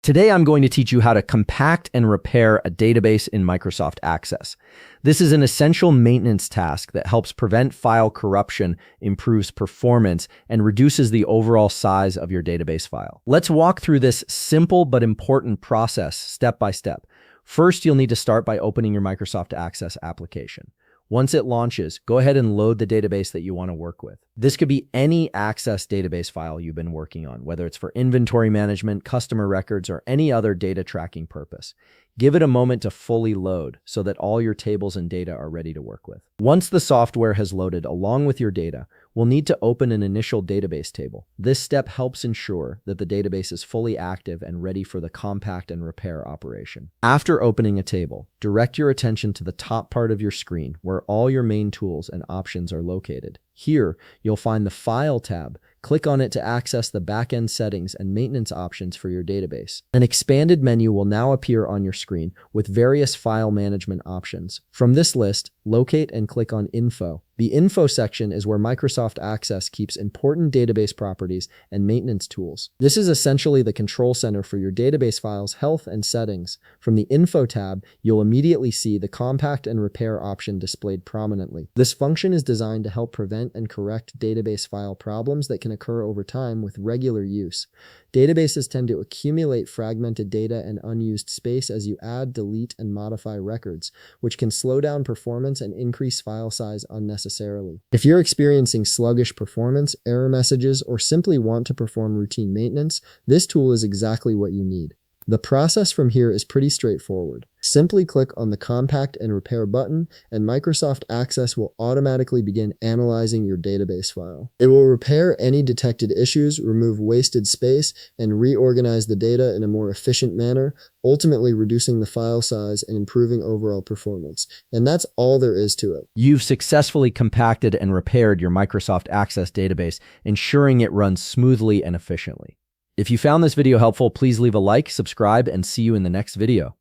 Today, I'm going to teach you how to compact and repair a database in Microsoft Access. This is an essential maintenance task that helps prevent file corruption, improves performance, and reduces the overall size of your database file. Let's walk through this simple but important process step by step. First, you'll need to start by opening your Microsoft Access application. Once it launches, go ahead and load the database that you want to work with. This could be any Access database file you've been working on, whether it's for inventory management, customer records, or any other data tracking purpose. Give it a moment to fully load so that all your tables and data are ready to work with. Once the software has loaded along with your data, we'll need to open an initial database table. This step helps ensure that the database is fully active and ready for the compact and repair operation. After opening a table, direct your attention to the top part of your screen where all your main tools and options are located. Here, you'll find the File tab. Click on it to access the backend settings and maintenance options for your database. An expanded menu will now appear on your screen with various file management options. From this list, locate and click on Info. The Info section is where Microsoft Access keeps important database properties and maintenance tools. This is essentially the control center for your database files' health and settings. From the Info tab, you'll immediately see the compact and repair option displayed prominently. This function is designed to help prevent and correct database file problems that can occur over time with regular use. Databases tend to accumulate fragmented data and unused space as you add, delete, and modify records, which can slow down performance and increase file size unnecessarily. If you're experiencing sluggish performance, error messages, or simply want to perform routine maintenance, this tool is exactly what you need. The process from here is pretty straightforward. Simply click on the Compact and Repair button, and Microsoft Access will automatically begin analyzing your database file. It will repair any detected issues, remove wasted space, and reorganize the data in a more efficient manner, ultimately reducing the file size and improving overall performance. And that's all there is to it. You've successfully compacted and repaired your Microsoft Access database, ensuring it runs smoothly and efficiently. If you found this video helpful, please leave a like, subscribe, and see you in the next video.